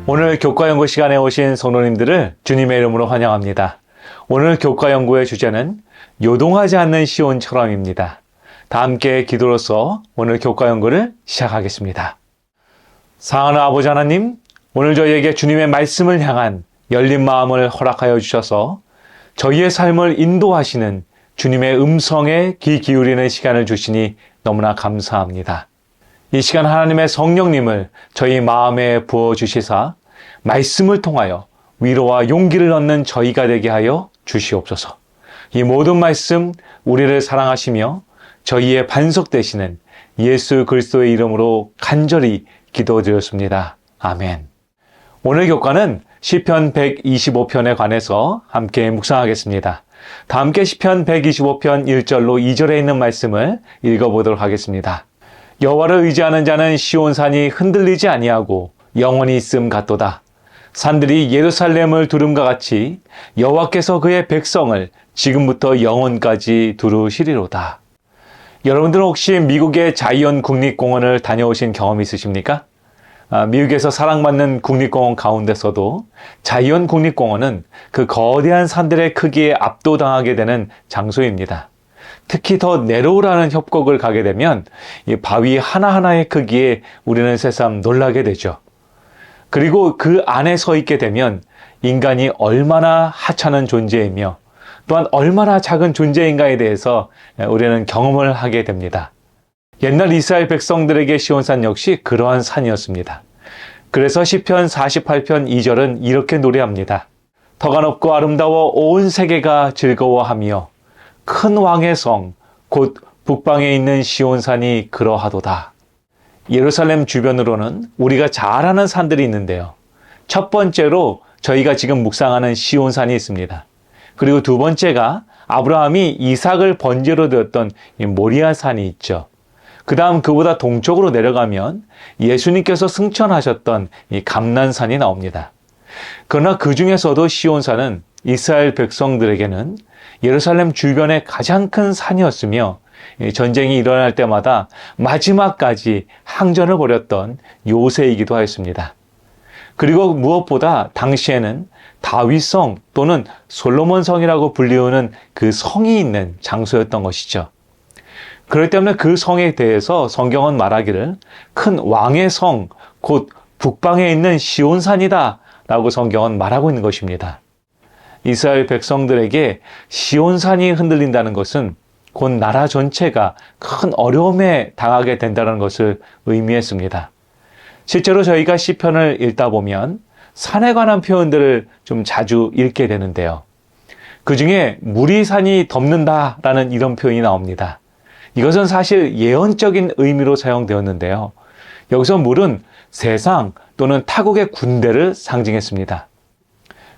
오늘 교과연구 시간에 오신 성도님들을 주님의 이름으로 환영합니다. 오늘 교과연구의 주제는 요동하지 않는 시온처럼입니다. 다 함께 기도로서 오늘 교과연구를 시작하겠습니다. 사랑하는 아버지 하나님, 오늘 저희에게 주님의 말씀을 향한 열린 마음을 허락하여 주셔서 저희의 삶을 인도하시는 주님의 음성에 귀 기울이는 시간을 주시니 너무나 감사합니다. 이 시간 하나님의 성령님을 저희 마음에 부어주시사 말씀을 통하여 위로와 용기를 얻는 저희가 되게 하여 주시옵소서. 이 모든 말씀 우리를 사랑하시며 저희의 반석 되시는 예수 그리스도의 이름으로 간절히 기도드렸습니다. 아멘. 오늘 교과는 시편 125편에 관해서 함께 묵상하겠습니다. 다 함께 시편 125편 1절로 2절에 있는 말씀을 읽어보도록 하겠습니다. 여호와를 의지하는 자는 시온산이 흔들리지 아니하고 영원히 있음 같도다. 산들이 예루살렘을 두름과 같이 여호와께서 그의 백성을 지금부터 영원까지 두루시리로다. 여러분들은 혹시 미국의 자이언 국립공원을 다녀오신 경험이 있으십니까? 미국에서 사랑받는 국립공원 가운데서도 자이언 국립공원은 그 거대한 산들의 크기에 압도당하게 되는 장소입니다. 특히 더 내려오라는 협곡을 가게 되면 이 바위 하나하나의 크기에 우리는 새삼 놀라게 되죠. 그리고 그 안에 서 있게 되면 인간이 얼마나 하찮은 존재이며 또한 얼마나 작은 존재인가에 대해서 우리는 경험을 하게 됩니다. 옛날 이스라엘 백성들에게 시온산 역시 그러한 산이었습니다. 그래서 시편 48편 2절은 이렇게 노래합니다. 터가 높고 아름다워 온 세계가 즐거워하며 큰 왕의 성, 곧 북방에 있는 시온산이 그러하도다. 예루살렘 주변으로는 우리가 잘 아는 산들이 있는데요. 첫 번째로 저희가 지금 묵상하는 시온산이 있습니다. 그리고 두 번째가 아브라함이 이삭을 번제로 드렸던 모리아산이 있죠. 그 다음 그보다 동쪽으로 내려가면 예수님께서 승천하셨던 이 감난산이 나옵니다. 그러나 그 중에서도 시온산은 이스라엘 백성들에게는 예루살렘 주변의 가장 큰 산이었으며 전쟁이 일어날 때마다 마지막까지 항전을 벌였던 요새이기도 하였습니다. 그리고 무엇보다 당시에는 다윗성 또는 솔로몬성이라고 불리우는 그 성이 있는 장소였던 것이죠. 그렇기 때문에 그 성에 대해서 성경은 말하기를 큰 왕의 성, 곧 북방에 있는 시온산이다 라고 성경은 말하고 있는 것입니다. 이스라엘 백성들에게 시온산이 흔들린다는 것은 곧 나라 전체가 큰 어려움에 당하게 된다는 것을 의미했습니다. 실제로 저희가 시편을 읽다 보면 산에 관한 표현들을 좀 자주 읽게 되는데요. 그 중에 물이 산이 덮는다라는 이런 표현이 나옵니다. 이것은 사실 예언적인 의미로 사용되었는데요. 여기서 물은 세상 또는 타국의 군대를 상징했습니다.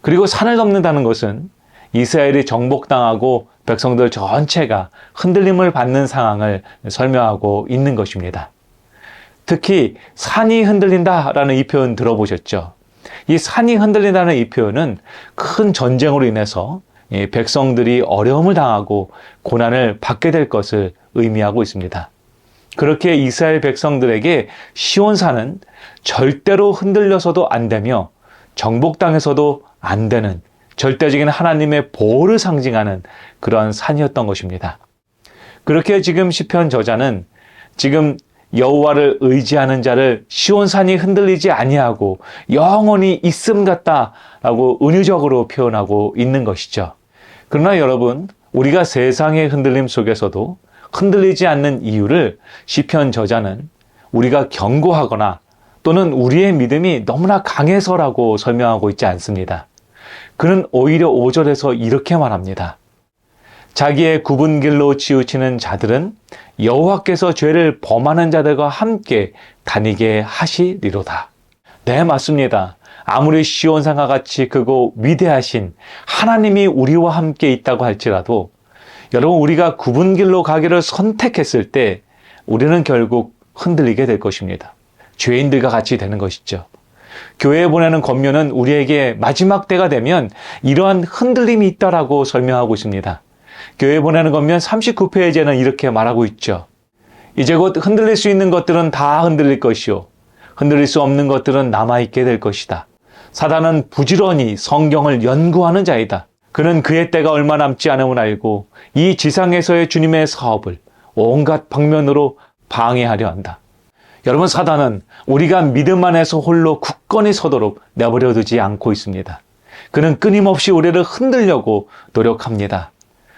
그리고 산을 덮는다는 것은 이스라엘이 정복당하고 백성들 전체가 흔들림을 받는 상황을 설명하고 있는 것입니다. 특히 산이 흔들린다라는 이 표현 들어보셨죠? 이 산이 흔들린다는 이 표현은 큰 전쟁으로 인해서 백성들이 어려움을 당하고 고난을 받게 될 것을 의미하고 있습니다. 그렇게 이스라엘 백성들에게 시온산은 절대로 흔들려서도 안 되며 정복당해서도 안 되는 절대적인 하나님의 보호를 상징하는 그런 산이었던 것입니다. 그렇게 지금 시편 저자는 지금 여호와를 의지하는 자를 시온산이 흔들리지 아니하고 영원히 있음 같다라고 은유적으로 표현하고 있는 것이죠. 그러나 여러분, 우리가 세상의 흔들림 속에서도 흔들리지 않는 이유를 시편 저자는 우리가 견고하거나 또는 우리의 믿음이 너무나 강해서라고 설명하고 있지 않습니다. 그는 오히려 5절에서 이렇게 말합니다. 자기의 굽은 길로 치우치는 자들은 여호와께서 죄를 범하는 자들과 함께 다니게 하시리로다. 네, 맞습니다. 아무리 시온산과 같이 크고 위대하신 하나님이 우리와 함께 있다고 할지라도 여러분, 우리가 굽은 길로 가기를 선택했을 때 우리는 결국 흔들리게 될 것입니다. 죄인들과 같이 되는 것이죠. 교회에 보내는 권면은 우리에게 마지막 때가 되면 이러한 흔들림이 있다라고 설명하고 있습니다. 교회에 보내는 권면 39페이지에는 이렇게 말하고 있죠. 이제 곧 흔들릴 수 있는 것들은 다 흔들릴 것이요 흔들릴 수 없는 것들은 남아있게 될 것이다. 사단은 부지런히 성경을 연구하는 자이다. 그는 그의 때가 얼마 남지 않음을 알고 이 지상에서의 주님의 사업을 온갖 방면으로 방해하려 한다. 여러분, 사단은 우리가 믿음 안에서 홀로 굳건히 서도록 내버려 두지 않고 있습니다. 그는 끊임없이 우리를 흔들려고 노력합니다.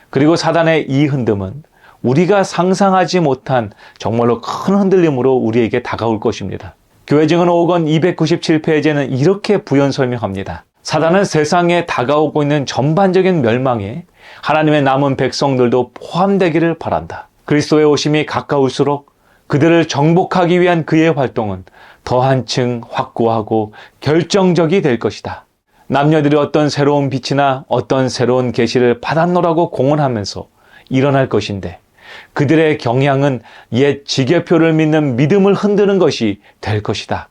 그리고 사단의 이 흔듦은 우리가 상상하지 못한 정말로 큰 흔들림으로 우리에게 다가올 것입니다. 교회 증언 5권 297페이지에는 이렇게 부연 설명합니다. 사단은 세상에 다가오고 있는 전반적인 멸망에 하나님의 남은 백성들도 포함되기를 바란다. 그리스도의 오심이 가까울수록 그들을 정복하기 위한 그의 활동은 더 한층 확고하고 결정적이 될 것이다. 남녀들이 어떤 새로운 빛이나 어떤 새로운 계시를 받았노라고 공언하면서 일어날 것인데 그들의 경향은 옛 지계표를 믿는 믿음을 흔드는 것이 될 것이다.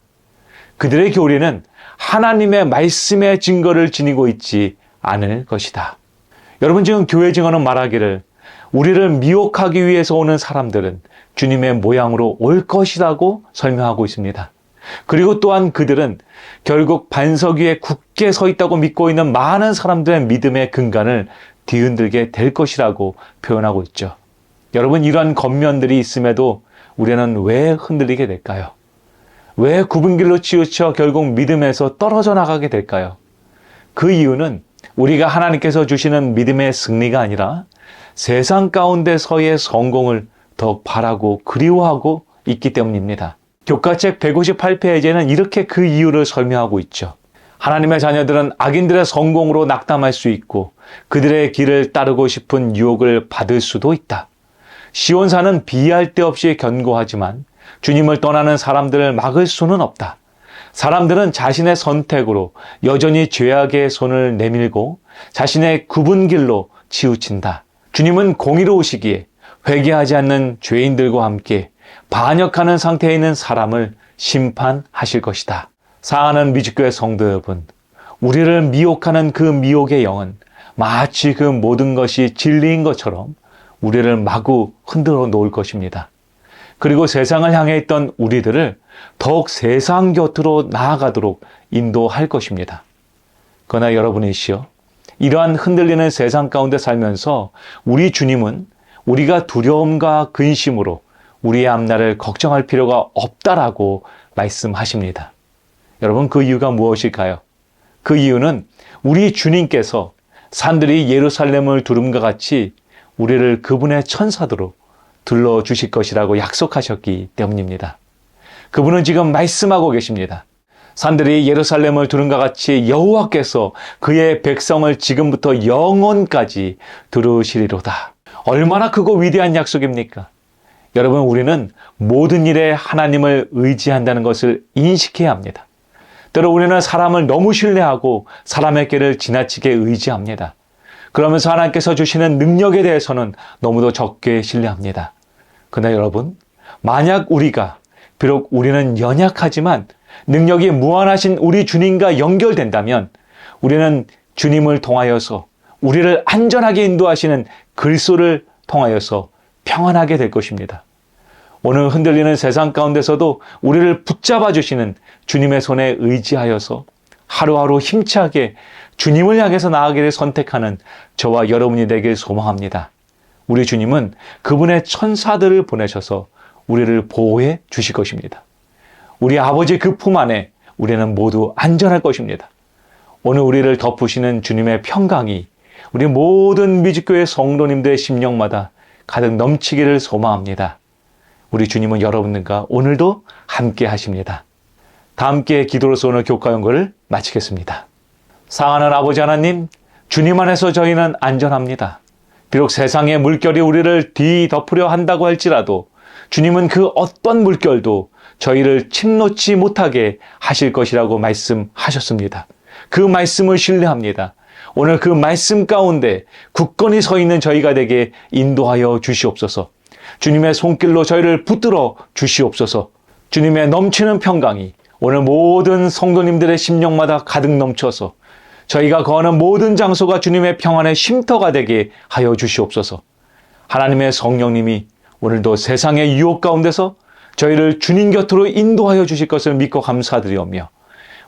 그들의 교리는 하나님의 말씀의 증거를 지니고 있지 않을 것이다. 여러분, 지금 교회 증언은 말하기를 우리를 미혹하기 위해서 오는 사람들은 주님의 모양으로 올 것이라고 설명하고 있습니다. 그리고 또한 그들은 결국 반석 위에 굳게 서 있다고 믿고 있는 많은 사람들의 믿음의 근간을 뒤흔들게 될 것이라고 표현하고 있죠. 여러분, 이러한 겉면들이 있음에도 우리는 왜 흔들리게 될까요? 왜 굽은 길로 치우쳐 결국 믿음에서 떨어져 나가게 될까요? 그 이유는 우리가 하나님께서 주시는 믿음의 승리가 아니라 세상 가운데서의 성공을 더 바라고 그리워하고 있기 때문입니다. 교과책 158페이지에는 이렇게 그 이유를 설명하고 있죠. 하나님의 자녀들은 악인들의 성공으로 낙담할 수 있고 그들의 길을 따르고 싶은 유혹을 받을 수도 있다. 시온산은 비할 데 없이 견고하지만 주님을 떠나는 사람들을 막을 수는 없다. 사람들은 자신의 선택으로 여전히 죄악의 손을 내밀고 자신의 굽은 길로 치우친다. 주님은 공의로우시기에 회개하지 않는 죄인들과 함께 반역하는 상태에 있는 사람을 심판하실 것이다. 사랑하는 미주교회 성도 여러분, 우리를 미혹하는 그 미혹의 영은 마치 그 모든 것이 진리인 것처럼 우리를 마구 흔들어 놓을 것입니다. 그리고 세상을 향해 있던 우리들을 더욱 세상 곁으로 나아가도록 인도할 것입니다. 그러나 여러분이시여, 이러한 흔들리는 세상 가운데 살면서 우리 주님은 우리가 두려움과 근심으로 우리의 앞날을 걱정할 필요가 없다라고 말씀하십니다. 여러분, 그 이유가 무엇일까요? 그 이유는 우리 주님께서 산들이 예루살렘을 두름과 같이 우리를 그분의 천사들로 둘러주실 것이라고 약속하셨기 때문입니다. 그분은 지금 말씀하고 계십니다. 산들이 예루살렘을 두름과 같이 여호와께서 그의 백성을 지금부터 영원까지 두르시리로다. 얼마나 크고 위대한 약속입니까? 여러분, 우리는 모든 일에 하나님을 의지한다는 것을 인식해야 합니다. 때로 우리는 사람을 너무 신뢰하고 사람에게를 지나치게 의지합니다. 그러면서 하나님께서 주시는 능력에 대해서는 너무도 적게 신뢰합니다. 그러나 여러분, 만약 우리가 비록 우리는 연약하지만 능력이 무한하신 우리 주님과 연결된다면 우리는 주님을 통하여서 우리를 안전하게 인도하시는 그리스도를 통하여서 평안하게 될 것입니다. 오늘 흔들리는 세상 가운데서도 우리를 붙잡아 주시는 주님의 손에 의지하여서 하루하루 힘차게 주님을 향해서 나아가기를 선택하는 저와 여러분이 되길 소망합니다. 우리 주님은 그분의 천사들을 보내셔서 우리를 보호해 주실 것입니다. 우리 아버지 그 품 안에 우리는 모두 안전할 것입니다. 오늘 우리를 덮으시는 주님의 평강이 우리 모든 미주교회 성도님들의 심령마다 가득 넘치기를 소망합니다. 우리 주님은 여러분들과 오늘도 함께 하십니다. 다 함께 기도로서 오늘 교과 연구를 마치겠습니다. 사랑하는 아버지 하나님, 주님 안에서 저희는 안전합니다. 비록 세상의 물결이 우리를 뒤덮으려 한다고 할지라도 주님은 그 어떤 물결도 저희를 침놓지 못하게 하실 것이라고 말씀하셨습니다. 그 말씀을 신뢰합니다. 오늘 그 말씀 가운데 굳건히 서 있는 저희가 되게 인도하여 주시옵소서. 주님의 손길로 저희를 붙들어 주시옵소서. 주님의 넘치는 평강이 오늘 모든 성도님들의 심령마다 가득 넘쳐서 저희가 거하는 모든 장소가 주님의 평안의 쉼터가 되게 하여 주시옵소서. 하나님의 성령님이 오늘도 세상의 유혹 가운데서 저희를 주님 곁으로 인도하여 주실 것을 믿고 감사드리오며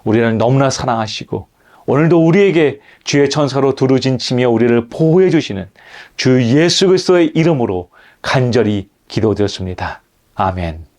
우리를 너무나 사랑하시고 오늘도 우리에게 주의 천사로 두루진치며 우리를 보호해 주시는 주 예수 그리스도의 이름으로 간절히 기도드렸습니다. 아멘.